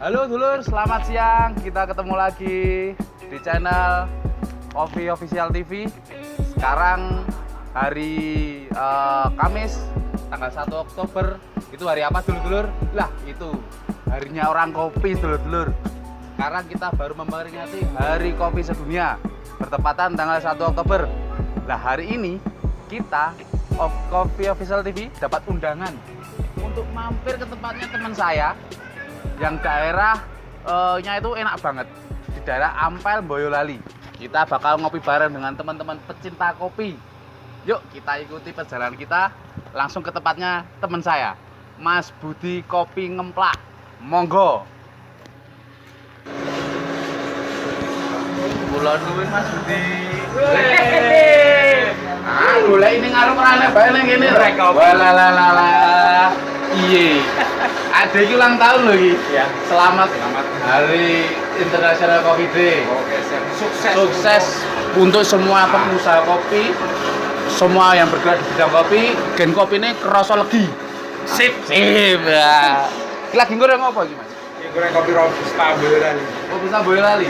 Halo dulur, selamat siang. Kita ketemu lagi di channel Coffee Official TV. Sekarang hari Kamis tanggal 1 Oktober. Itu hari apa dulur-dulur? Lah, itu harinya orang kopi dulur-dulur. Sekarang kita baru memperingati Hari Kopi Sedunia, bertepatan tanggal 1 Oktober. Lah, hari ini kita Coffee Official TV dapat undangan untuk mampir ke tempatnya teman saya yang daerahnya itu enak banget, di daerah Ampel Boyolali. Kita bakal ngopi bareng dengan teman-teman pecinta kopi. Yuk kita ikuti perjalanan kita langsung ke tempatnya teman saya, Mas Budi Kopi Ngemplak. Monggo. Kula nuwun Mas Budi. Golek ini ngarep rane bae nang kene. Walalala. Iya. Ada iki ulang tahun loh iki. Ya. Selamat Hari International Coffee Day. Oke, sukses untuk semua pengusaha kopi, semua yang bergerak di bidang kopi. Gen kopi ini kerasa legi. Sip ya. Lagi goreng apa iki, Mas? Ya goreng kopi Robusta Boyolali. Robusta Boyolali.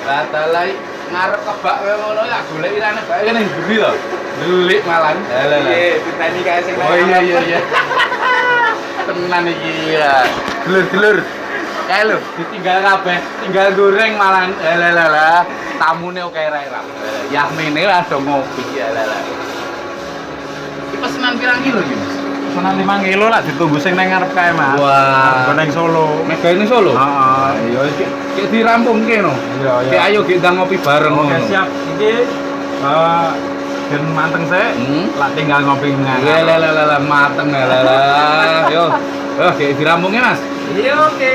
Lah dalai ngarep kebak kowe ngono ya golek irane bae kene mburi lho. Delik malan. Iya, ditani kae sing oh iya. Tenan iki ya. Dulur-dulur. Kae lho, ditinggal kabeh, tinggal goreng malan. Lah. Tamune oke rae ra. Yasmine lah do ngopi ya lah. Iki pesenan pirang kilo iki, Mas? Pesanan 5 kilo lah ditunggu sing nang ngarep kae, Mas. Wah, nang Solo. Mega ini Solo? Heeh. Iya, iki dirampungke no. Iya. Ki ayo kita ngopi bareng. Oke, siap. Iki ben manteng sik. Lah tinggal ngopi nang. Lah mateng lah. Yo. Ki dirampungke, Mas. Iya, oke.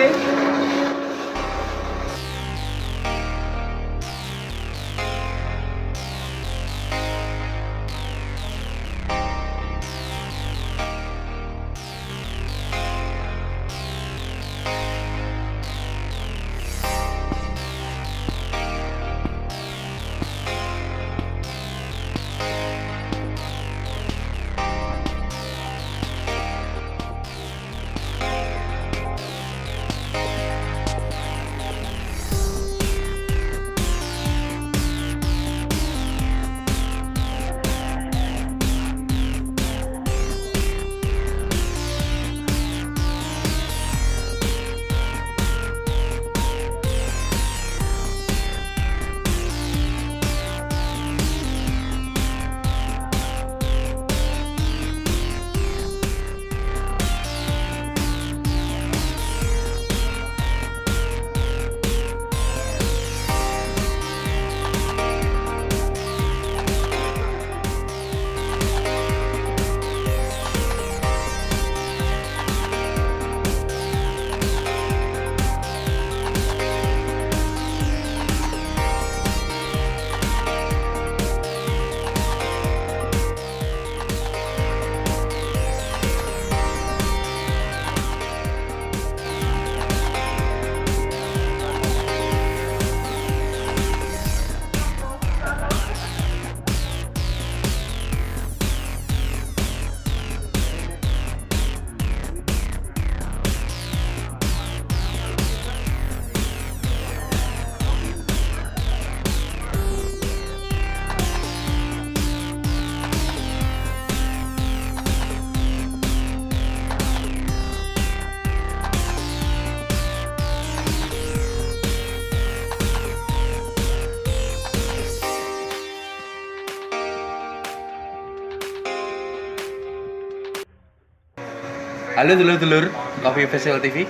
Halo dulur-dulur Coffee Official TV.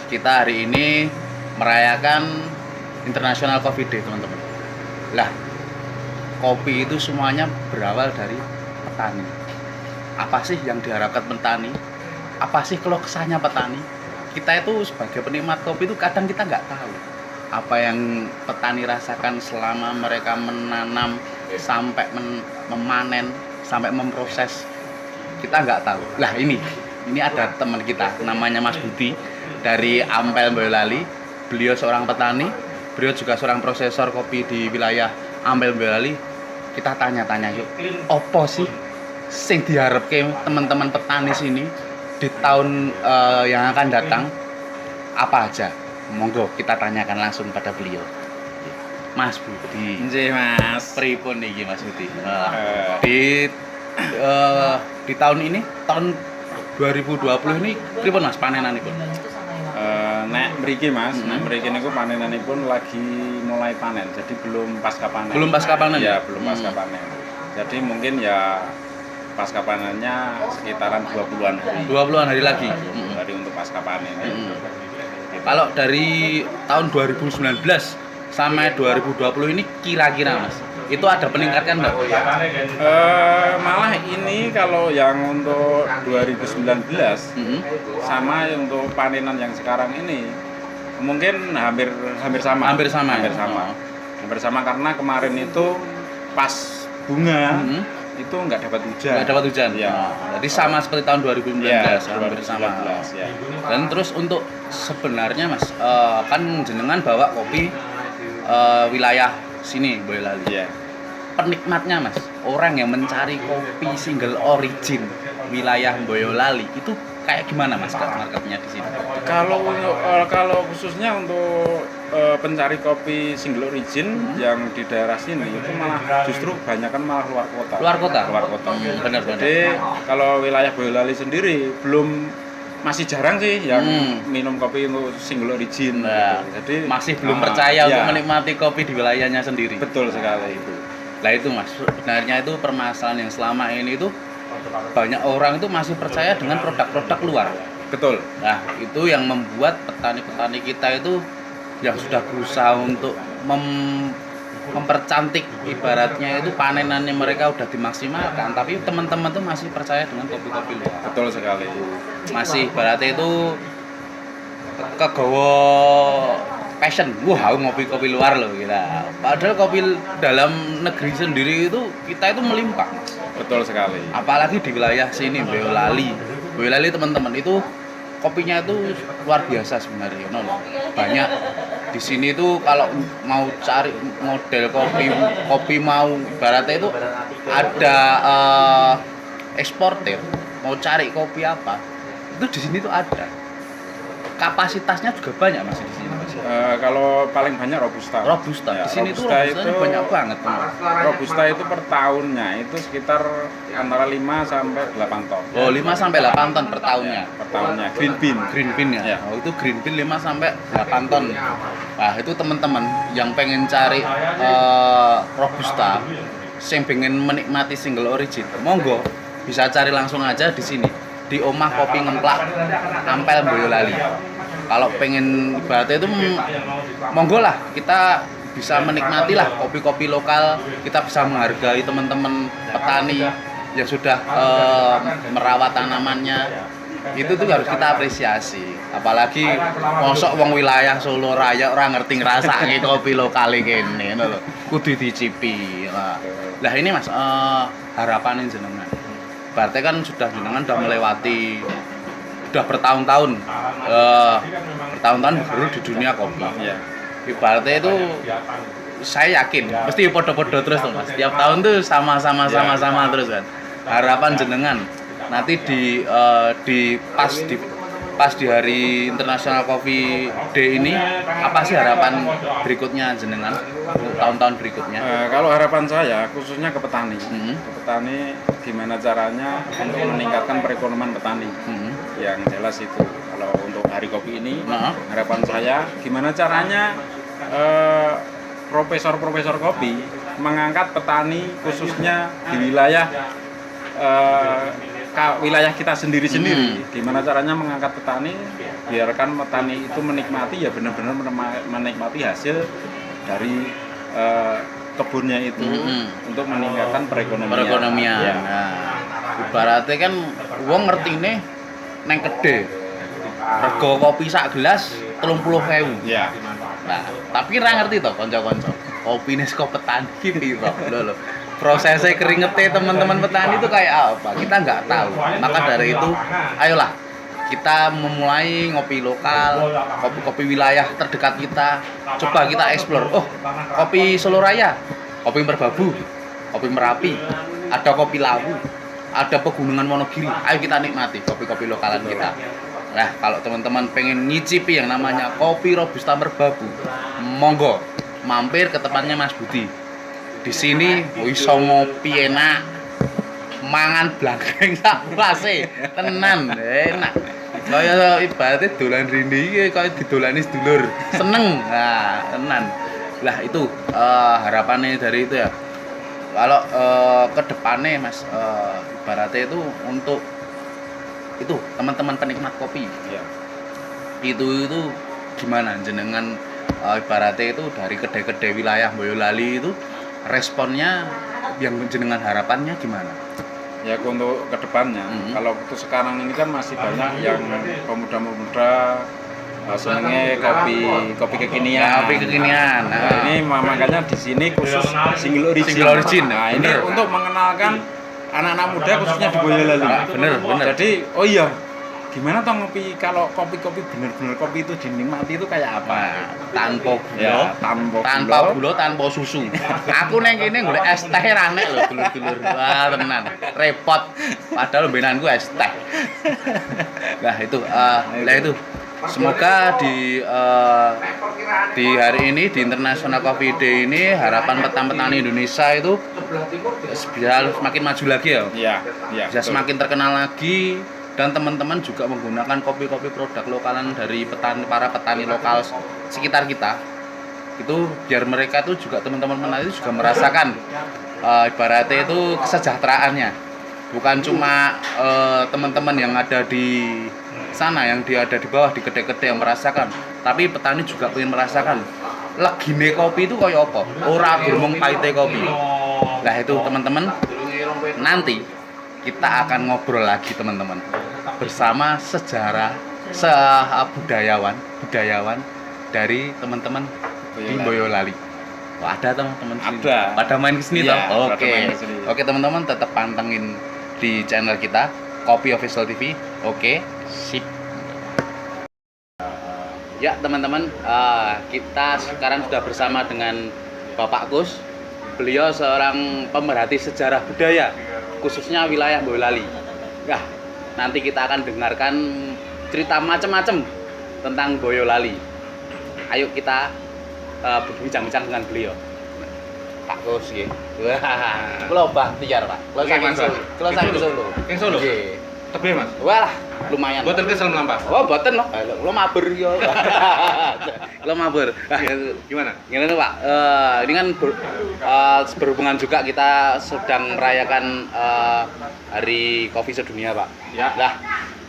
Kita hari ini merayakan International Coffee Day, teman-teman. Lah, kopi itu semuanya berawal dari petani. Apa sih yang diharapkan petani? Apa sih keluh kesahnya petani? Kita itu sebagai penikmat kopi itu kadang kita nggak tahu apa yang petani rasakan selama mereka menanam sampai memanen sampai memproses. Kita nggak tahu. Lah ini ada teman kita namanya Mas Budi dari Ampel Boyolali. Beliau seorang petani, beliau juga seorang prosesor kopi di wilayah Ampel Boyolali. Kita tanya-tanya yuk, opo sih sing diharapke teman-teman petani sini di tahun yang akan datang apa aja? Monggo kita tanyakan langsung pada beliau. Mas Budi. Nggih, Mas. Pripun niki Mas Budi? Di tahun ini, tahun 2020 ini pripun Mas panenanipun? Nek mriki Mas, nek mriki niku panenanipun lagi mulai panen. Jadi belum pasca panen. Belum pasca panen? Ya, belum pasca panen. Jadi mungkin ya pasca panennya sekitaran 20-an hari. 20-an hari lagi. Hari untuk pasca panen. Kalau dari tahun 2019 sampai 2020 ini kira-kira Mas, itu ada peningkatan nggak? Malah ini kalau yang untuk 2019 sama untuk panenan yang sekarang ini mungkin hampir sama. Hampir sama. Hampir sama karena kemarin itu pas bunga itu nggak dapat hujan. Nggak dapat hujan. Ya. Jadi sama seperti tahun 2019, ya, hampir sama. Ya. Dan terus untuk sebenarnya Mas, kan jenengan bawa kopi wilayah sini Boyolali. Ya. Penikmatnya Mas, orang yang mencari kopi single origin wilayah Boyolali itu kayak gimana Mas marketnya di sini? Kalau khususnya untuk pencari kopi single origin yang di daerah sini itu malah justru kebanyakan malah luar kota. Luar kota. Benar. Jadi kalau wilayah Boyolali sendiri masih jarang sih yang minum kopi untuk single origin. Nah, jadi masih belum percaya untuk menikmati kopi di wilayahnya sendiri. Betul sekali itu. Nah itu Mas, sebenarnya itu permasalahan yang selama ini itu banyak orang itu masih percaya dengan produk-produk luar. Betul. Nah itu yang membuat petani-petani kita itu yang sudah berusaha untuk mempercantik ibaratnya itu panenannya mereka udah dimaksimalkan, tapi teman-teman tuh masih percaya dengan kopi-kopi luar. Betul sekali. Masih ibaratnya itu kegawa passion, wah aku ngopi kopi luar loh kita. Padahal kopi dalam negeri sendiri itu kita itu melimpah. Betul sekali. Apalagi di wilayah sini Boyolali teman-teman itu kopinya itu luar biasa sebenarnya. Banyak di sini itu kalau mau cari model kopi mau ibaratnya itu ada eksportir mau cari kopi apa itu di sini tuh ada. Kapasitasnya juga banyak Mas di sini. Kalau paling banyak robusta. Ya, di sini tuh robustanya banyak banget. Robusta itu per tahunnya itu sekitar antara 5 sampai 8 ton. Oh, 5 sampai 8 ton per tahunnya. Per tahunnya. Green bean ya. Oh, itu green bean 5 sampai 8 ton. Nah, itu teman-teman yang pengen cari robusta, yang pengen menikmati single origin, monggo bisa cari langsung aja di sini. Di Omah Kopi Ngemplak Ampel Boyolali. Kalau pengen ibaratnya itu monggo lah, kita bisa menikmati lah kopi-kopi lokal, kita bisa menghargai teman-teman petani yang sudah merawat tanamannya. Itu tuh harus kita apresiasi. Apalagi mosok wong wilayah Solo Raya orang ngerti ngrasake kopi lokal kene ngono lho. Kudu dicipi. Lah ini Mas, harapanin jenengan. Berarti kan jenengan sudah melewati udah bertahun-tahun baru di dunia kopi. Ya. Ibaratnya itu saya yakin pasti podo-podo terus tuh Mas. Tiap tahun tuh sama terus kan. Harapan jenengan nanti pas di Hari International Coffee Day ini apa sih harapan berikutnya jenengan tahun-tahun berikutnya? Kalau harapan saya khususnya ke petani, ke petani gimana caranya untuk meningkatkan perekonomian petani. Yang jelas itu kalau untuk Hari Kopi ini harapan saya gimana caranya profesor-profesor kopi mengangkat petani khususnya di wilayah kita sendiri-sendiri. Gimana caranya mengangkat petani, biarkan petani itu menikmati ya benar-benar menikmati hasil dari kebunnya itu untuk meningkatkan perekonomian. Ya. Nah, ibaratnya kan wong ngerti nih neng gede rego kopi sak gelas 30.000. Ya. Nah, tapi ra ngerti toh kanca-kanca. Kopine saka petani piro lho. Prosesnya keringetnya teman-teman petani itu kayak apa? Kita nggak tahu. Maka dari itu, ayolah kita memulai ngopi lokal, kopi-kopi wilayah terdekat kita. Coba kita explore. Oh, kopi Solo Raya, kopi Merbabu, kopi Merapi, ada kopi Lawu, ada pegunungan Wonogiri. Ayo kita nikmati kopi-kopi lokalan kita. Nah, kalau teman-teman pengen ngicipi yang namanya kopi Robusta Merbabu, monggo mampir ke tempatnya Mas Budi. Di sini iso ngopi enak, mangan blangkeng sak puase, tenan enak. Kaya ibaratnya dolan rindi iki kaya didolani sedulur. Seneng. Nah, tenan. Lah itu harapannya dari itu ya. Kalau ke depannya Mas ibaratnya itu untuk itu teman-teman penikmat kopi. Ya. Itu gimana jenengan ibaratnya itu dari kedai-kedai wilayah Boyolali itu responnya yang jenengan harapannya gimana? Ya untuk kedepannya, kalau untuk sekarang ini kan masih banyak yang pemuda-pemuda senengnya kopi kekinian. Ya, kopi kekinian. Nah, ini makanya di sini khusus single origin. Single origin. Nah, ini untuk mengenalkan anak-anak muda khususnya di Boyolali. Bener. Jadi, oh iya, gimana toh ngopi kalau kopi-kopi bener-bener kopi itu dinikmati itu kayak apa? Tanpa gula, Ya, tanpa gula, tanpa susu. Aku neng kene golek es teh ra nek lho, dulur-dulur. Wah, tenan. Repot. Padahal mbenanku es teh. Nah, itu itu. Semoga di hari ini di International Coffee Day ini harapan petani Indonesia itu bisa semakin maju lagi ya. Iya, Bisa semakin terkenal lagi dan teman-teman juga menggunakan kopi-kopi produk lokalan dari para petani lokal sekitar kita. Itu biar mereka itu juga teman-teman petani itu juga merasakan ibaratnya itu kesejahteraannya. Bukan cuma teman-teman yang ada di sana yang dia ada di bawah di kedai-kedai yang merasakan, tapi petani juga pengen merasakan legine kopi itu kayak apa, ora gurmung pahite kopi. Nah itu teman-teman, nanti kita akan ngobrol lagi teman-teman bersama budayawan dari teman-teman di Boyolali. Wah, ada teman-teman sini. Pada main kesini ya, toh. Oke teman-teman, tetap pantengin di channel kita Kopi Official TV. Oke, sip. Ya teman-teman, kita sekarang sudah bersama dengan Bapak Kus. Beliau seorang pemerhati sejarah budaya, khususnya wilayah Boyolali. Nah, nanti kita akan dengarkan cerita macam-macam tentang Boyolali. Ayo kita berbincang-bincang dengan beliau. Pak Kus nggih. Wah, kula Bahtiar, Pak. Kula saking Solo. Kula saking Solo. King Solo. Nggih. Tebe, Mas. Wah, lumayan. Mboten kesel mlampah. Oh, mboten loh. Kula mabur yo. Kula mabur. Gimana? Gimana nih, Pak? Ini kan berhubungan juga kita sedang merayakan Hari Kopi Sedunia, Pak. Ya. Lah,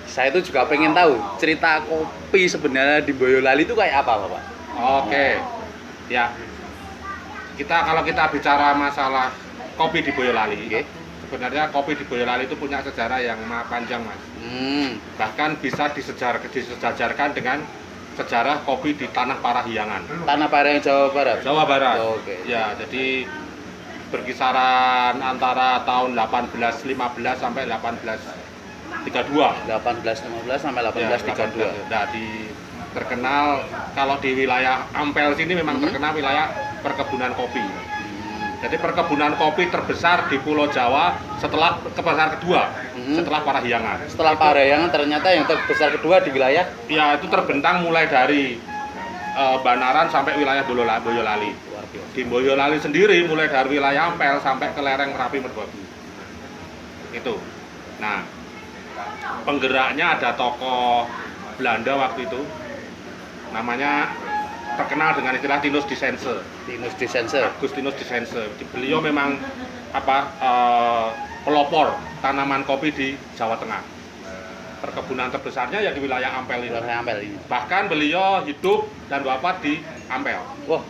saya itu juga pengen tahu cerita kopi sebenarnya di Boyolali itu kayak apa, Pak? Oke. Ya. Kalau kita bicara masalah kopi di Boyolali, sebenarnya kopi di Boyolali itu punya sejarah yang panjang, Mas. Bahkan bisa disejajarkan dengan sejarah kopi di Tanah Parahyangan. Tanah Parahyangan Jawa Barat. Jawa Barat. Oh, oke. Ya, jadi berkisaran antara tahun 1815 sampai 1832. 1815 sampai 1832. Nah, terkenal kalau di wilayah Ampel sini memang terkenal wilayah perkebunan kopi. Jadi perkebunan kopi terbesar di Pulau Jawa setelah terbesar kedua setelah Parahyangan. Setelah Parahyangan ternyata yang terbesar kedua di wilayah ya itu terbentang mulai dari Banaran sampai wilayah Boyolali. Di Boyolali sendiri mulai dari wilayah Ampel sampai ke lereng Merapi Merbabu. Itu. Nah, penggeraknya ada tokoh Belanda waktu itu. Namanya terkenal dengan istilah Tinus Disense. Agustinus Disense. Beliau memang pelopor tanaman kopi di Jawa Tengah. Perkebunan terbesarnya ya di wilayah Ampel ini. Bahkan beliau hidup dan wafat di Ampel. Wah.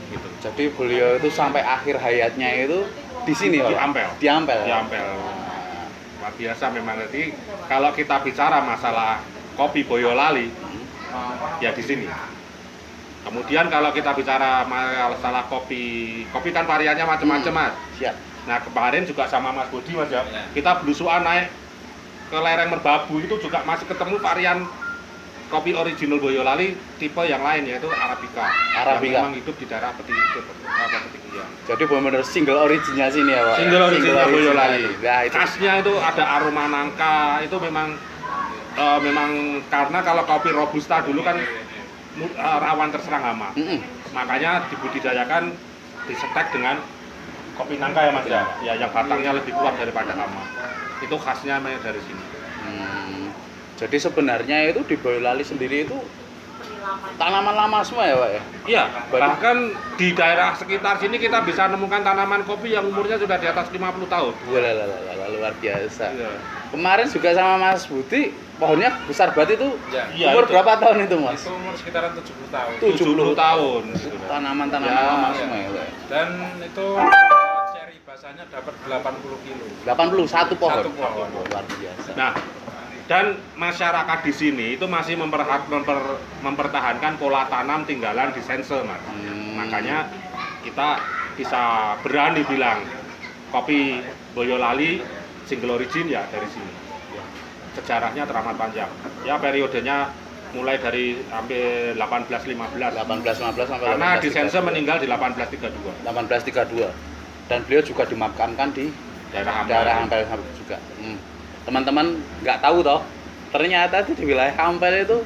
Gitu. Jadi beliau itu sampai akhir hayatnya itu di sini, di Pak? Ampel. Di Ampel. Di Ampel. Luar biasa memang. Jadi kalau kita bicara masalah kopi Boyolali ya di sini. Kemudian kalau kita bicara masalah kopi kan variannya macam-macam, Mas. Siap. Nah, kemarin juga sama Mas Budi, Mas ya. Kita belusuan naik ke lereng Merbabu itu juga masih ketemu varian kopi original Boyolali tipe yang lain yaitu Arabica. Yang memang hidup di daerah Petinggian. Jadi benar-benar single originnya sini ya, Pak. Single original Boyolali. Nah, itu khasnya itu ada aroma nangka, itu memang memang karena kalau kopi robusta dulu kan rawan terserang hama. Makanya dibudidayakan disetek dengan kopi nangka ya Mas ya. Ya yang batangnya lebih kuat daripada hama. Itu khasnya memang dari sini. Jadi sebenarnya itu di Boyolali sendiri itu tanaman lama semua ya Pak ya? Iya, bahkan di daerah sekitar sini kita bisa nemukan tanaman kopi yang umurnya sudah di atas 50 tahun. Luar biasa. Iya. Kemarin juga sama Mas Budi, pohonnya besar banget itu. Iya, Umur itu. berapa tahun itu Mas? Itu umur sekitaran 70 tahun. 70 tahun. Tanaman-tanaman Ya, lama iya. semua ya Pak ya? Dan itu cherry basahnya dapat 80 kilo. 81 pohon. Satu pohon. Luar biasa. Nah, dan masyarakat di sini itu masih mempertahankan pola tanam tinggalan di sense, Mas. Makanya kita bisa berani bilang kopi Boyolali single origin ya dari sini. Sejarahnya teramat panjang. Ya periodenya mulai dari hampir 1815. 1815 sampai Karena di 1832. sense meninggal di 1832. 1832. Dan beliau juga dimakamkan di Daerah Ampel juga. Teman-teman nggak tahu toh, ternyata di wilayah Ampel itu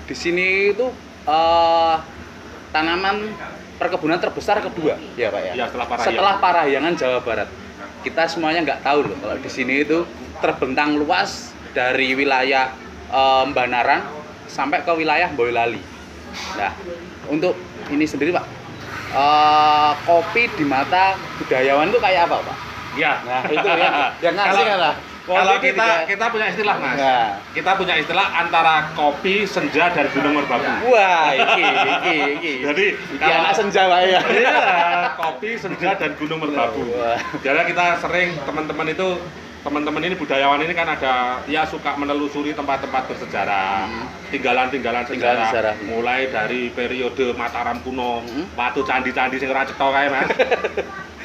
di sini itu tanaman perkebunan terbesar kedua, ya Pak ya. Ya, setelah Parahyangan Jawa Barat. Kita semuanya nggak tahu loh kalau di sini itu terbentang luas dari wilayah Banaran sampai ke wilayah Boyolali. Nah, untuk ini sendiri Pak, kopi di mata budayawan itu kayak apa Pak? Ya. Nah itu ya, yang ngasih kan lah. Kalau kita punya istilah Mas, Nah. kita punya istilah antara kopi, senja, dan gunung merbabu. Wah, iki. Jadi Iki anak senja Pak ya. Iya, kopi, senja, dan gunung merbabu. Wah. Jadi kita sering teman-teman ini budayawan ini kan ada ya suka menelusuri tempat-tempat bersejarah, tinggalan-tinggalan sejarah, mulai dari periode Mataram kuno, waktu candi-candi sing ora cetha kae Mas.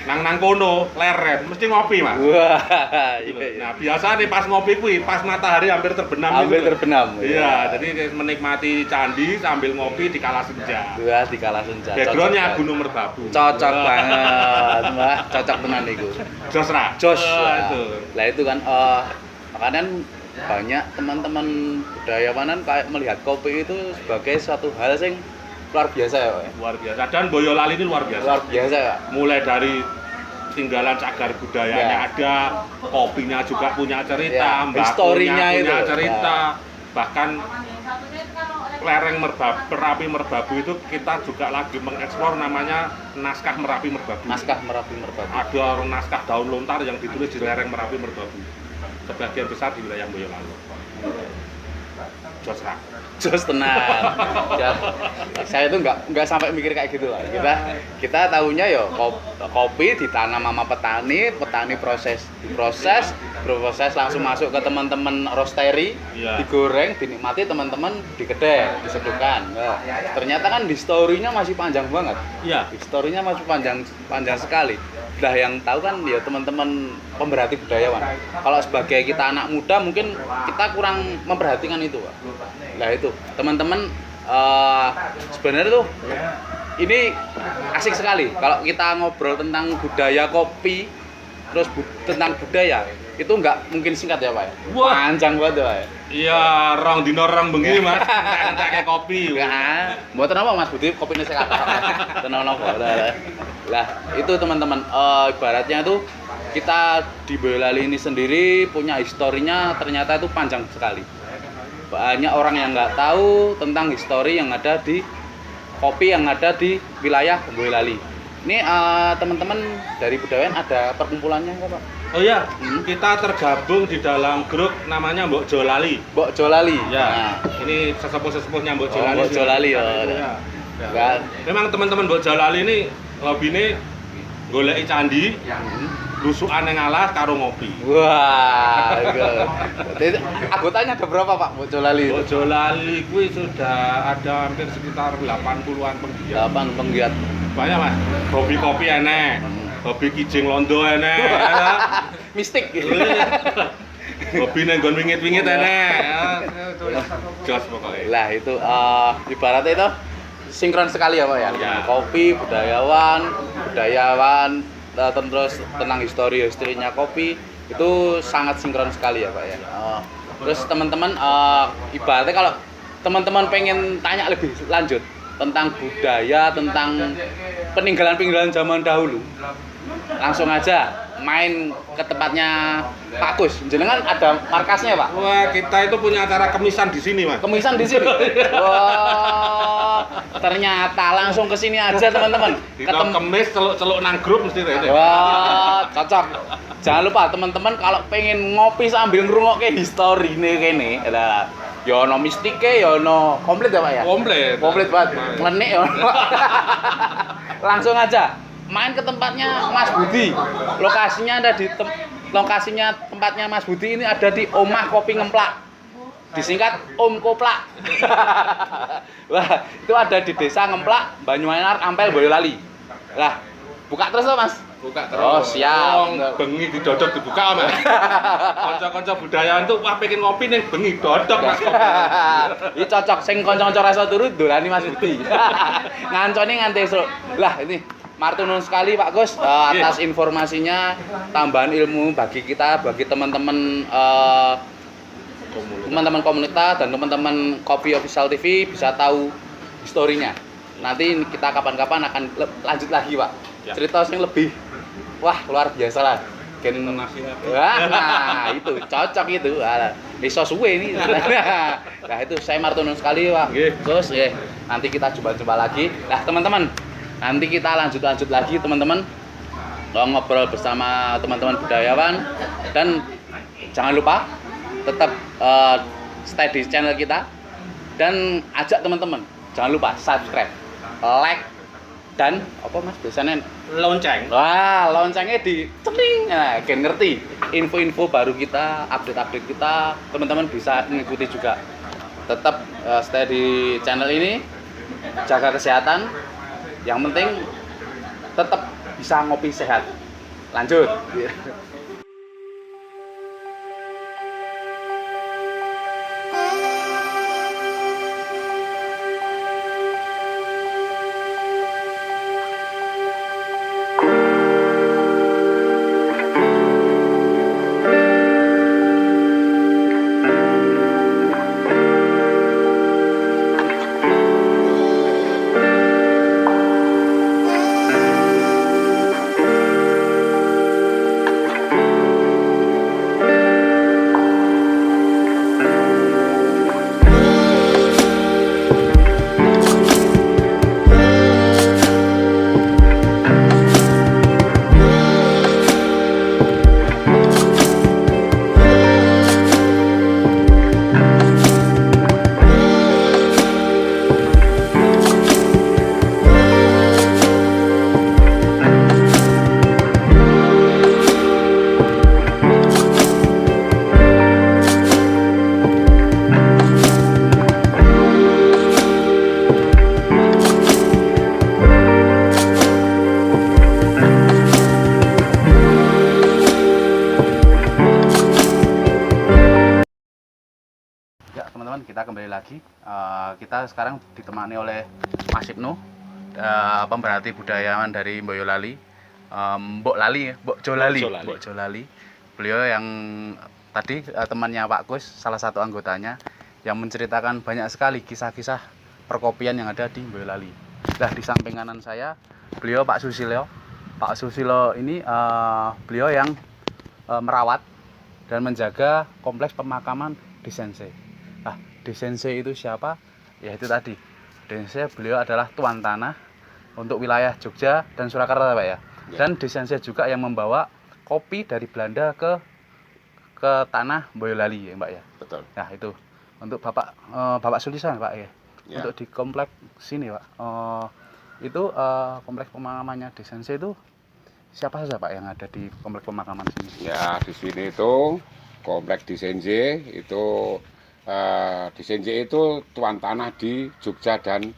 Nang kono leren mesti ngopi Mas. Wah, Nah, biasa nih pas ngopi kuwi pas matahari hampir terbenam Hampir gitu. terbenam. Iya, jadi menikmati candi sambil ngopi di kala senja. Wah, di kala senja. Backgroundnya gunung merbabu. Cocok banget, Mbak. Cocok tenan iku. Jos ra. Jos. Itu. Lah itu kan makanya banyak teman-teman budayawanan kayak melihat kopi itu sebagai suatu hal yang luar biasa ya Pak. Luar biasa. Dan Boyolali ini luar biasa. Luar biasa ya. Mulai dari tinggalan cagar budayanya ada, kopinya juga punya cerita, historinya punya itu. cerita, bahkan lereng Merapi Merbabu itu kita juga lagi mengeksplor namanya naskah Merapi Merbabu. Naskah Merapi Merbabu. Ada naskah daun lontar yang ditulis di lereng Merapi Merbabu. Sebagian besar di wilayah Boyolali. Jos ra. Jos tenang. Ya, saya tuh nggak sampai mikir kayak gitu lah. Kita tahunya ya kopi ditanam sama petani proses langsung masuk ke teman-teman roastery, digoreng, dinikmati teman-teman di kedai, diseduhkan. Nah, ternyata kan historinya masih panjang banget. Iya. Historinya masih panjang sekali. Nah, yang tahu kan ya teman-teman pemerhati budayawan. Kalau sebagai kita anak muda mungkin kita kurang memperhatikan itu, Pak. Nah, itu teman-teman sebenarnya tuh ini asik sekali kalau kita ngobrol tentang budaya kopi terus tentang budaya itu nggak mungkin singkat ya Pak ya. Wah. Panjang banget ya Pak ya. Iya, rong dino rong bengi Mas, entek kayak kopi. Nah, mboten apa Mas Budi kopine sehat. Tenang apa. Lah, itu teman-teman ibaratnya tuh kita di Boyolali ini sendiri punya historinya ternyata itu panjang sekali. Banyak orang yang nggak tahu tentang histori yang ada di kopi yang ada di wilayah Boyolali. Ini teman-teman dari budayawan ada perkumpulannya nggak Pak? Oh iya, kita tergabung di dalam grup namanya Mbok Jolali. Mbok Jolali. Ya, Nah, ini sesepuh-sesepuhnya Mbok oh, Jolali. Mbok Jolali ya. Ya. Memang teman-teman Mbok Jolali ini hobine goleki candi, lusukan yang alas karo ngopi. Wah, jadi anggotanya ada berapa Pak Mbok Jolali? Mbok Jolali kuwi sudah ada hampir sekitar 80-an penggiat. 8 penggiat. Banyak Mas, hobi kopi enek, hobi kijing londo enek, Mistik. hobi nenggon wingit-wingit enek. Jos pokoknya. Lah itu ibaratnya itu sinkron sekali ya Pak ya. Ya. Kopi, budayawan, terus tentang historinya kopi itu sangat sinkron sekali ya Pak ya. Terus teman-teman ibaratnya kalau teman-teman pengen tanya lebih lanjut tentang budaya, tentang peninggalan-peninggalan zaman dahulu, langsung aja main ke tempatnya Pak Gus. Jenengan ada markasnya, Pak? Wah, kita itu punya acara kemisan di sini, Mas. Kemisan di sini. Wah, ternyata langsung ke sini aja, teman-teman. Kita kemis celuk-celuk nang grup mesti itu. Wah, cocok. Jangan lupa teman-teman kalau pengen ngopi sambil ngrungokke histori nih kene. Lah, ya ono mistike, ya ono komplit ya, Pak ya? Komplit. Komplit banget. Nglenik ya. Langsung aja main ke tempatnya Mas Budi. Lokasinya ada di tempatnya Mas Budi ini ada di Omah Kopi Ngemplak. Disingkat Om Koplak. Wah, itu ada di Desa Ngemplak, Banyuanyar, Ampel, Boyolali. Lah, buka terus loh, Mas. Buka terus. Oh, siap. Wong bengi didodok dibuka, Mas. Kanca-kanca budayaan tuh wah pengen ngopi nih bengi dodok, Mas. Ini cocok sing kanca-kanca rasa turu dolani Mas Budi. Ngancone nganti esuk. Lah, ini martunun sekali Pak Gus atas informasinya, tambahan ilmu bagi kita, bagi teman-teman teman-teman komunitas dan teman-teman Kopi Official TV bisa tahu historinya. Nanti kita kapan-kapan akan lanjut lagi, Pak. Ya. Cerita yang lebih wah luar biasa lah. Wah, nah, itu cocok itu. Iso suwe ini. Nah, itu saya martunun sekali, Pak. Gus, nanti kita coba-coba lagi. Nah, teman-teman, nanti kita lanjut lagi, teman-teman. Ngobrol bersama teman-teman budayawan dan jangan lupa tetap stay di channel kita dan ajak teman-teman jangan lupa subscribe, like dan apa Mas biasanya Lonceng. wah loncengnya di celing. Nah, gen ngerti info-info baru kita, update-update kita, teman-teman bisa mengikuti juga. Tetap stay di channel ini, jaga kesehatan, yang penting tetap bisa ngopi sehat. Lanjut. Teman-teman, kita kembali lagi. Kita sekarang ditemani oleh Mas Ibnu, pemerhati budayawan dari Boyolali, Mbok Lali, Mbok Jolali. Beliau yang tadi temannya Pak Gus, salah satu anggotanya, yang menceritakan banyak sekali kisah-kisah perkopian yang ada di Boyolali. Nah, di samping kanan saya, beliau Pak Susilo. Pak Susilo ini beliau yang merawat dan menjaga kompleks pemakaman Desense. Nah, Desense itu siapa? Ya itu tadi. Desense beliau adalah tuan tanah untuk wilayah Jogja dan Surakarta, Pak ya. Dan Desense juga yang membawa kopi dari Belanda ke tanah Boyolali, ya, Mbak ya. Betul. Nah, itu untuk Bapak Sulisan, Pak ya. Ya. Untuk di kompleks sini, Pak. Itu kompleks pemakamannya Desense itu siapa saja, Pak, yang ada di kompleks pemakaman sini? Ya, di sini itu kompleks Desense itu Desense itu tuan tanah di Jogja dan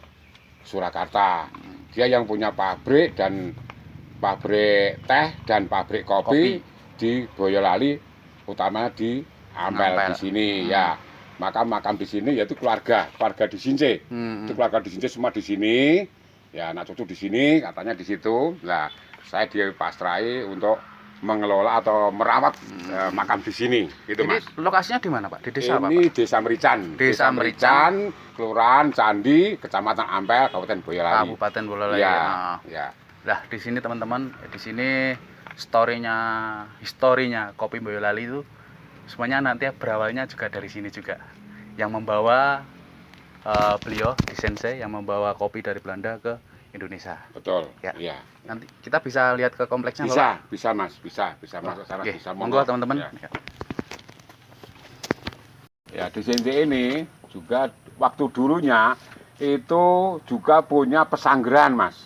Surakarta. Dia yang punya pabrik teh dan pabrik kopi di Boyolali, utamanya di Ampel di sini ya. Makam di sini yaitu keluarga Desense. Itu keluarga Desense semua di sini. Ya, anak cucu di sini, katanya di situ. Nah, saya dipastrai untuk mengelola atau merawat makam di sini, gitu Ini Mas. lokasinya di mana Pak? Di desa apa Ini Pak? Desa Merican. Desa Merican, Kelurahan Candi, Kecamatan Ampel, Kabupaten Boyolali. Kabupaten Boyolali. Ya, Nah, ya. Nah, di sini teman-teman, di sini historinya kopi Boyolali itu semuanya nanti berawalnya juga dari sini juga. Yang membawa beliau di Sensei yang membawa kopi dari Belanda ke Indonesia. Betul. Ya. Ya. Nanti kita bisa lihat ke kompleksnya Bisa, Bapak? bisa Mas, bisa masuk sana, Oke, bisa monggo teman-teman. Ya. Ya, di sini ini juga waktu dulunya itu juga punya pesanggeran Mas.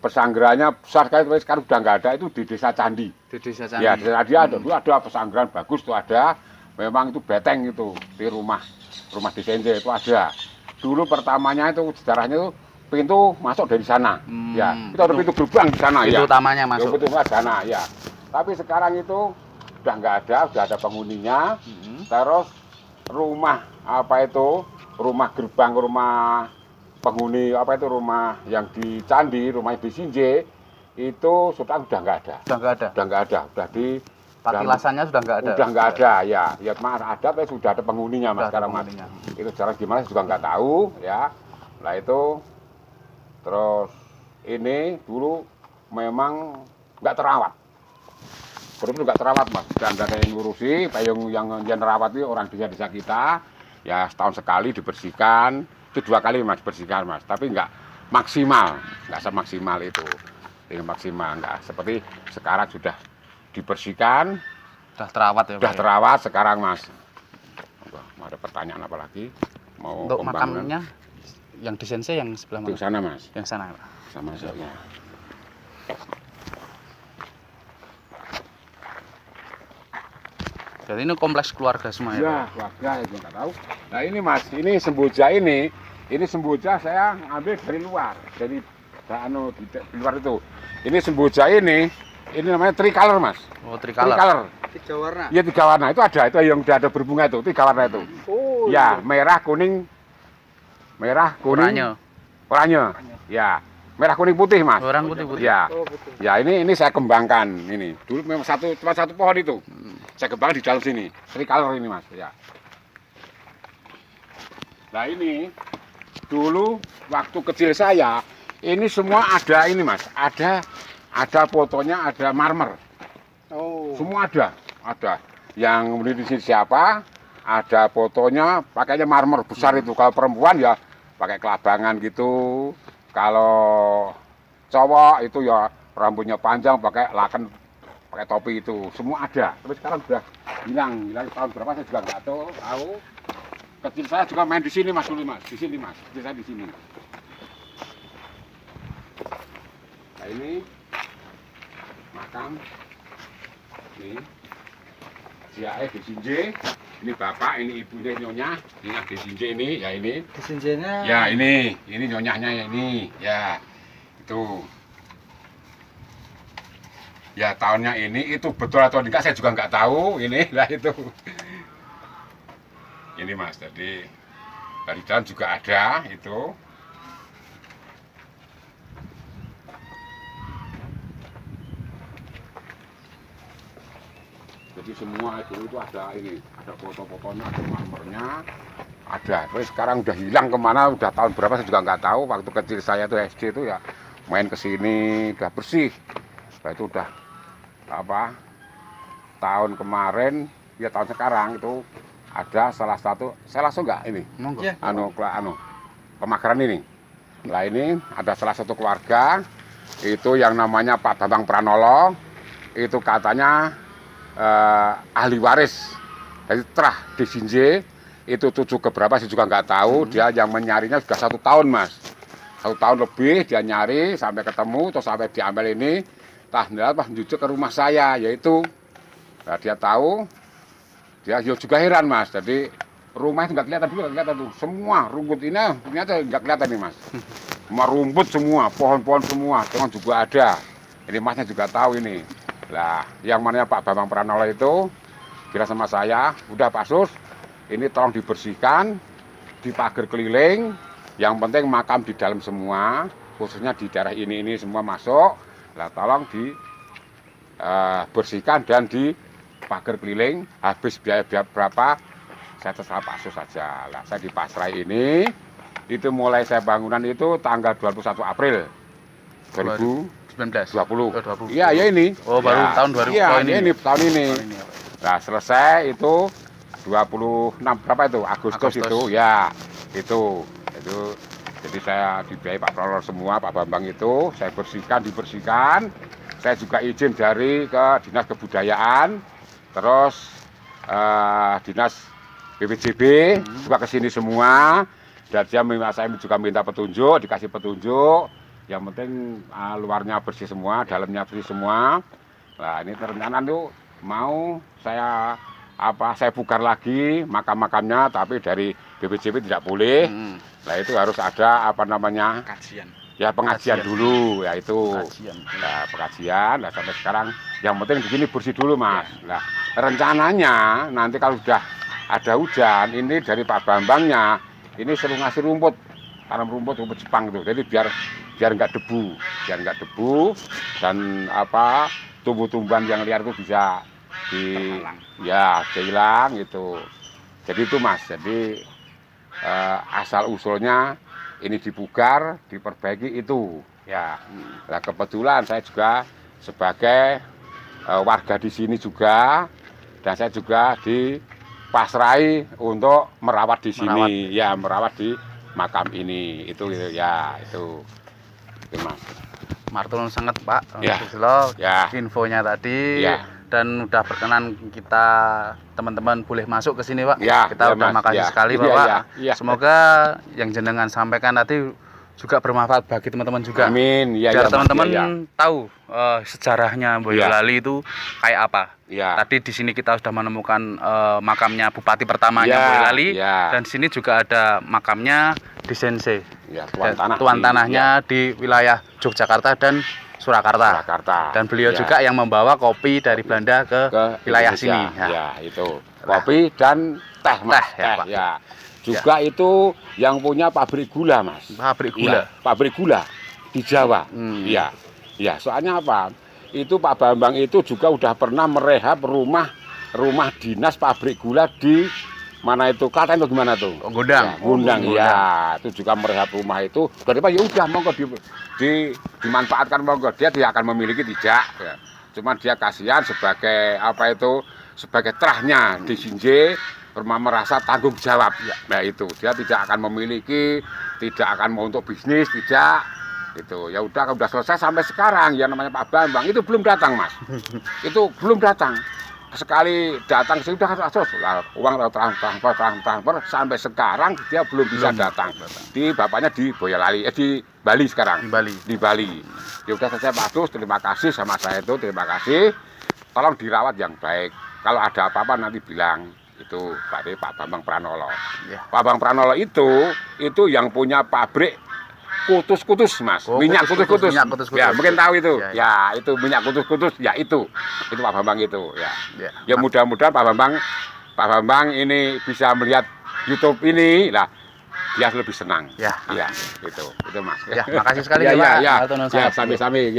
Pesanggerannya besar sekali, tapi sekarang udah nggak ada, itu di Desa Candi. Di Desa Candi. Ya, di Desa Candi ada, dulu ada pesanggeran bagus tuh ada. Memang itu beteng itu di rumah di Senje itu ada. Dulu pertamanya itu sejarahnya itu pintu masuk dari sana. Ya, itu ada pintu gerbang di sana Pintu ya. utamanya masuk. Pintu utama sana ya. Tapi sekarang itu udah nggak ada, udah ada penghuninya. Terus rumah apa itu? Rumah gerbang, rumah penghuni apa itu rumah yang di Candi, rumah di Sinje itu udah nggak ada. Sudah nggak ada. Udah nggak ada, udah di Patilasannya sudah nggak ada. udah nggak ada ya. Ya mas ada tapi sudah ada penghuninya mas Sudah ada sekarang mas. penghuninya. Itu sekarang gimana juga nggak tahu ya. Nah itu terus ini dulu memang nggak terawat. Betul nggak terawat mas. Dan ada yang ngurusi, yang rawat itu orang desa kita. Ya setahun sekali dibersihkan. Itu 2 kali mas bersihkan mas. Tapi nggak maksimal, nggak semaksimal itu. Ini maksimal nggak seperti sekarang sudah dibersihkan. Sudah terawat ya Pak? Sudah terawat sekarang mas. Mau ada pertanyaan apa lagi? Mau Untuk pembangunan? makamnya yang di Sensei yang sebelah Di mana? sana mas, Yang sana Pak. sama saya. Jadi ini kompleks keluarga semua ya Pak? Ya, warga itu nggak tahu. Nah ini mas, ini Semboja ini Semboja saya ambil dari luar, dari di luar itu. Ini Semboja ini namanya tricolor mas. Oh, tricolor. Tricolor. 3 warna. Iya 3 warna itu ada, itu yang udah ada berbunga itu 3 warna itu. Oh. Ya, merah, kuning, Oranye. oranye. Ya, merah, kuning, putih mas. Orang putih-putih. Ya, Oh, betul. ya ini saya kembangkan ini. Dulu memang cuma satu pohon itu. Saya kembangkan di dalam sini. Tricolor ini mas. Ya. Nah ini dulu waktu kecil saya ini semua ada ini mas. Ada fotonya, ada marmer. Oh. Semua ada. Yang beli di sini siapa? Ada fotonya, pakainya marmer besar itu. Kalau perempuan ya pakai kelabangan gitu. Kalau cowok itu ya rambutnya panjang, pakai laken, pakai topi itu. Semua ada. Tapi sekarang sudah hilang tahun berapa saya juga nggak tahu. Kecil saya juga main di sini mas dulu mas. Di sini mas. Kecil saya di sini. Nah ini makam. Ini Siae Desinje, ini bapak, ini ibunya nyonya, ini Desinje ini, ya ini. Kesenjanya. Ya ini nyonyahnya ya ini, ya itu. Ya tahunnya ini, itu betul atau enggak saya juga nggak tahu, ini lah itu. Ini mas, jadi dari dalam juga ada itu. Jadi semua itu ada ini, ada foto-fotonya, ada marmernya, ada. Terus sekarang udah hilang kemana, udah tahun berapa saya juga nggak tahu. Waktu kecil saya tuh SD itu ya main ke sini, udah bersih. Nah, itu udah apa? Tahun kemarin, ya tahun sekarang itu ada salah satu, saya langsung nggak ini, Monggo. Ya. pemakaran ini. Nah ini ada salah satu keluarga itu yang namanya Pak Bambang Pranolo, itu katanya ahli waris dari Trah Desinje, itu cucu keberapa saya juga nggak tahu. Dia yang menyarinya sudah 1 tahun mas, 1 tahun lebih dia nyari sampai ketemu, terus sampai diambil ini tanda pas menuju ke rumah saya, yaitu nah, dia tahu, dia juga heran mas. Jadi rumah itu nggak kelihatan dulu, nggak kelihatan tuh semua rumput ini ternyata nggak kelihatan nih mas. Semua rumput semua, pohon-pohon semua, teman juga ada. Ini masnya juga tahu ini. Lah, yang mana Pak Bambang Pranolo itu kira sama saya, udah Pak Sus, ini tolong dibersihkan, dipagar keliling, yang penting makam di dalam semua, khususnya di daerah ini semua masuk. Lah tolong bersihkan dan di pagar keliling. Habis biaya berapa saya terserah Pak Sus saja. Lah saya di Pasrai ini itu mulai saya bangunan itu tanggal 21 April 2020. 20. Iya, ya ini. Oh, baru Ya, tahun 2000. Iya, Oh, ini tahun ini. Nah, selesai itu 26 berapa itu? Agustus. Itu ya. Itu. Jadi saya dibiayai Pak Prolor semua, Pak Bambang itu, saya dibersihkan. Saya juga izin dari ke Dinas Kebudayaan, terus Dinas BPJB juga ke sini semua. Dan saya juga minta petunjuk, dikasih petunjuk. Yang penting luarnya bersih semua, dalamnya bersih semua. Nah ini rencana tuh mau saya pugar lagi makam-makamnya, tapi dari BPJB tidak boleh. Nah itu harus ada Kajian. Ya pengajian dulu, ya itu. Pengajian. Nah, pengajian. Nah sampai sekarang yang penting di sini bersih dulu Mas. Nah rencananya nanti kalau sudah ada hujan, ini dari Pak Bambangnya, ini suruh ngasih rumput, tanam rumput Jepang itu. Jadi biar nggak debu, dan tumbuh-tumbuhan yang liar itu bisa hilang gitu. Jadi itu Mas. Jadi asal usulnya ini dipugar, diperbaiki itu. Ya. Nah kebetulan saya juga sebagai warga di sini juga, dan saya juga dipasrai untuk merawat di sini, merawat di makam ini. Itu ya, itu Mas. Martulun sangat Pak, Ya. Susilo, Ya. infonya tadi, Ya. dan udah berkenan kita teman-teman boleh masuk ke sini Pak. Ya, Kita ya, udah Mas. makasih Ya. sekali Iya, Bapak. ya, ya. Semoga yang jenengan sampaikan tadi juga bermanfaat bagi teman-teman juga. Amin. Ya, Biar ya, Mas. teman-teman Ya, ya. tahu sejarahnya Boyolali itu kayak apa. Ya. Tadi di sini kita sudah menemukan makamnya Bupati pertamanya Ya, Boyolali, ya. dan di sini juga ada makamnya di Sensei. Ya, Tuan tanahnya di wilayah Yogyakarta dan Surakarta. Dan beliau Ya. juga yang membawa kopi dari Belanda ke wilayah Indonesia. sini. Ya, itu. Kopi dan teh, Mas. Teh, ya, Pak. Ya. Juga itu yang punya pabrik gula, Mas. Pabrik gula. Ya, pabrik gula di Jawa. Hmm. Ya, soalnya apa? Itu Pak Bambang itu juga udah pernah merehab rumah dinas pabrik gula di mana itu? Klaten atau gimana tuh? Gudang. Ya, Gundang. Ya, itu juga merehab rumah itu. Dari Pak ya udah monggo dimanfaatkan monggo. Dia akan memiliki tidak. Ya. Cuma dia kasihan sebagai sebagai terahnya di Sinje, merasa tanggung jawab. Nah itu dia tidak akan memiliki, tidak akan mau untuk bisnis, tidak. Itu ya udah selesai sampai sekarang. Ya namanya Pak Bambang itu belum datang Mas. Itu belum datang. Sekali datang sih udah uang transfer sampai sekarang dia belum bisa datang. Di bapaknya di Boyolali, di Bali sekarang. Di Bali. Ya udah selesai Pak Dus, terima kasih sama saya itu, terima kasih. Tolong dirawat yang baik. Kalau ada apa-apa nanti bilang. Itu Pak Bambang Pranolo. Ya. Pak Bambang Pranolo itu yang punya pabrik kutus-kutus Mas, minyak kutus-kutus. Ya, mungkin tahu itu. Ya, itu minyak kutus-kutus. Ya, itu Pak Bambang itu. Ya mudah-mudahan Pak Bambang ini bisa melihat YouTube ini lah, dia lebih senang. Ya, itu Mas. Ya, makasih sekali ya, Pak. Ya, sami-sami.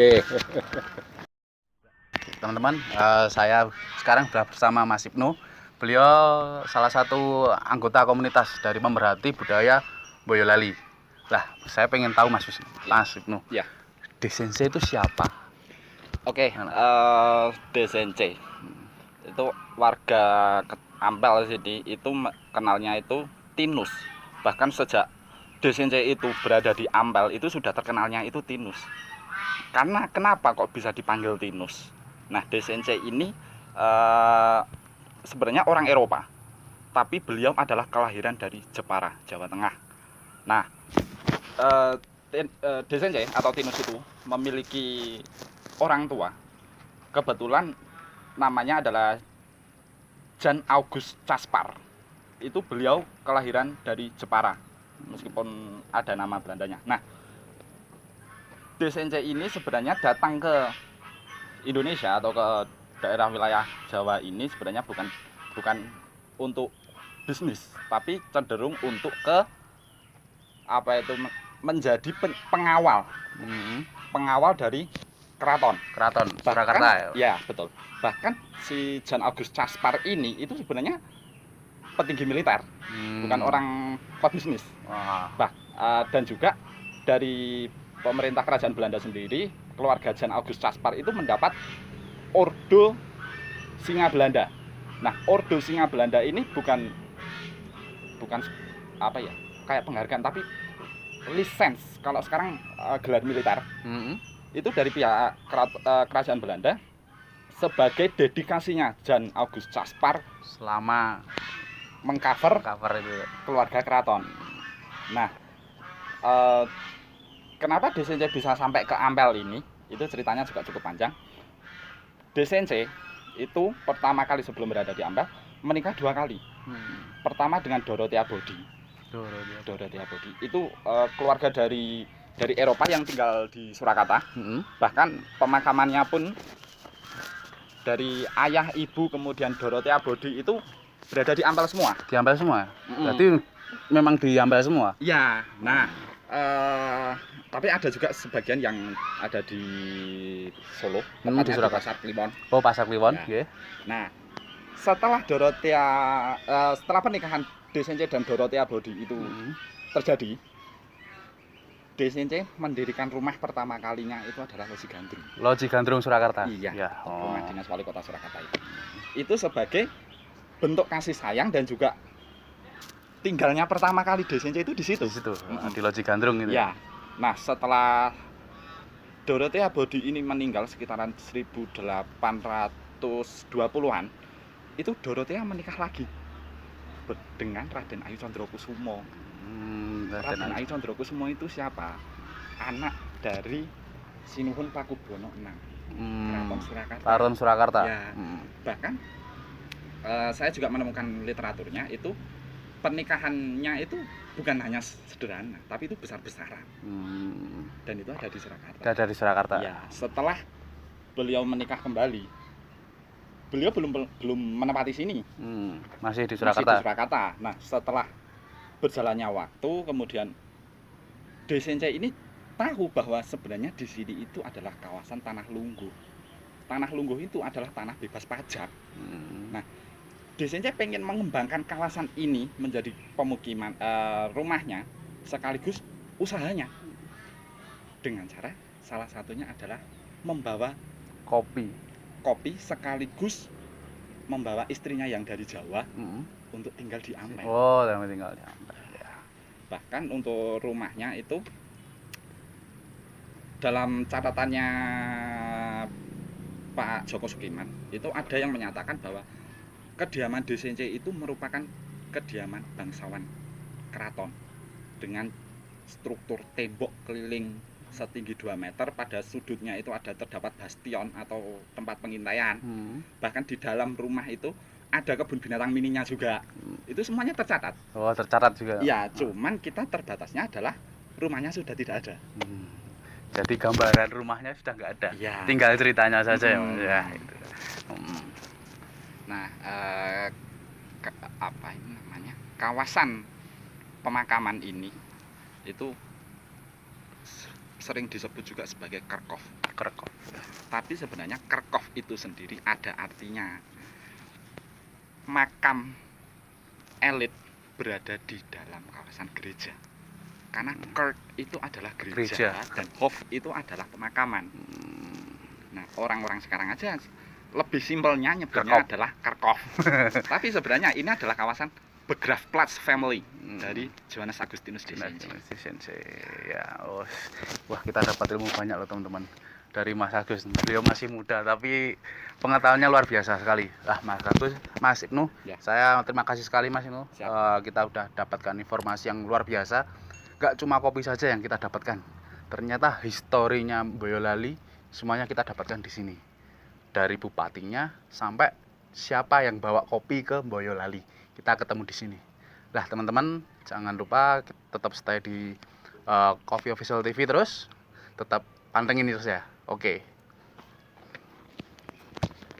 Teman-teman, saya sekarang sudah bersama Mas Ibnu. Beliau salah satu anggota komunitas dari pemerhati budaya Boyolali. Lah, saya pengen tahu Mas Ibnu. Ya. Desensei itu siapa? Oke, Desensei itu warga Ampel sini, itu kenalnya itu Tinus. Bahkan sejak Desensei itu berada di Ampel itu sudah terkenalnya itu Tinus. Karena kenapa kok bisa dipanggil Tinus? Nah, Desensei ini sebenarnya orang Eropa, tapi beliau adalah kelahiran dari Jepara, Jawa Tengah. Nah, Desensei atau Tinus itu memiliki orang tua. Kebetulan namanya adalah Jan August Caspar. Itu beliau kelahiran dari Jepara, meskipun ada nama Belandanya. Nah, Desensei ini sebenarnya datang ke Indonesia atau ke daerah wilayah Jawa ini sebenarnya bukan untuk bisnis, tapi cenderung untuk menjadi pengawal dari keraton. Keraton Surakarta ya. Ya, betul. Bahkan si Jan August Caspar ini itu sebenarnya petinggi militer, bukan orang pebisnis. Wah. Dan juga dari pemerintah kerajaan Belanda sendiri, keluarga Jan August Caspar itu mendapat Ordo Singa Belanda. Nah, Ordo Singa Belanda ini bukan apa ya, kayak penghargaan, tapi lisens. Kalau sekarang gelar militer itu dari pihak kerajaan Belanda sebagai dedikasinya Jan August Caspar Selama mengcover cover itu. keluarga keraton. Nah, kenapa DCNC bisa sampai ke Ampel ini? Itu ceritanya juga cukup panjang. DCNC itu pertama kali sebelum berada di Ampel menikah 2 kali. Pertama dengan Dorothea Bodi. Dorothea Bodi itu keluarga dari Eropa yang tinggal di Surakarta. Bahkan pemakamannya pun dari ayah, ibu, kemudian Dorothea Bodi itu berada di Ampel semua. Diambil semua. Berarti memang diambil semua. Ya, nah, tapi ada juga sebagian yang ada di Solo, Di tepatnya Surakarta. Pasar Kliwon. Oh, Pasar Kliwon, Ya. nggih. Nah, setelah setelah pernikahan DCNC dan Dorothea Bodi itu terjadi, DCNC mendirikan rumah pertama kalinya itu adalah Loji Gandrung. Loji Gandrung Surakarta. Iya, Ya. rumah dinas wali kota Surakarta itu. Itu sebagai bentuk kasih sayang dan juga tinggalnya pertama kali DCNC itu di situ. Di situ, di Loji Gandrung itu. Ya. Nah, setelah Dorothea Bodi ini meninggal sekitaran 1820-an, itu Dorothea menikah lagi dengan Raden Ayu Condrokusumo. Raden Ayu Condrokusumo itu siapa? Anak dari Sinuhun Pakubono VI, Keraton Surakarta. Keraton Surakarta. Ya. Bahkan saya juga menemukan literaturnya itu pernikahannya itu bukan hanya sederhana, tapi itu besar-besaran. Dan itu ada di Surakarta. Ada di Surakarta. Ya, setelah beliau menikah kembali, beliau belum menempati sini. Masih di Masih Surakarta. di Surakarta. Nah, setelah berjalannya waktu, kemudian DCNC ini tahu bahwa sebenarnya di sini itu adalah kawasan Tanah Lungguh. Tanah Lungguh itu adalah tanah bebas pajak. Nah, DCNC pengen mengembangkan kawasan ini menjadi pemukiman, rumahnya sekaligus usahanya, dengan cara salah satunya adalah membawa kopi sekaligus membawa istrinya yang dari Jawa untuk tinggal di Ampel. Oh, yang tinggal di Ampel. Ya. Bahkan untuk rumahnya itu dalam catatannya Pak Joko Sukiman itu ada yang menyatakan bahwa kediaman DCNC itu merupakan kediaman bangsawan keraton dengan struktur tembok keliling setinggi 2 meter, pada sudutnya itu terdapat bastion atau tempat pengintaian. Bahkan di dalam rumah itu ada kebun binatang mininya juga. Itu semuanya tercatat. Oh, tercatat juga. Ya, cuman kita terbatasnya adalah rumahnya sudah tidak ada. Jadi gambaran rumahnya sudah nggak ada. Ya. Tinggal ceritanya saja ya, Mas. Ya, itu. Nah, apa ini namanya? Kawasan pemakaman ini itu sering disebut juga sebagai Kerkhof. Tapi sebenarnya Kerkhof itu sendiri ada artinya makam elit berada di dalam kawasan gereja. Karena Kerk itu adalah gereja. Dan Hof itu adalah pemakaman. Nah, orang-orang sekarang aja lebih simpelnya nyebutnya adalah Kerkhof. Tapi sebenarnya ini adalah kawasan Begraafplaats family dari Johannes Augustinus DCNC. Ya, wah, kita dapat ilmu banyak loh teman-teman dari Mas Agus. Beliau masih muda tapi pengetahuannya luar biasa sekali. Mas Agus, Mas Ibnu, Ya. saya terima kasih sekali Mas Ibnu. Siap. Kita udah dapatkan informasi yang luar biasa. Gak cuma kopi saja yang kita dapatkan. Ternyata historinya Boyolali semuanya kita dapatkan di sini. Dari bupatinya sampai siapa yang bawa kopi ke Boyolali. Kita ketemu di sini. Lah teman-teman, jangan lupa tetap stay di Coffee Official TV terus. Tetap pantengin terus ya. Oke.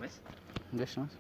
Wes? Yes, Mas.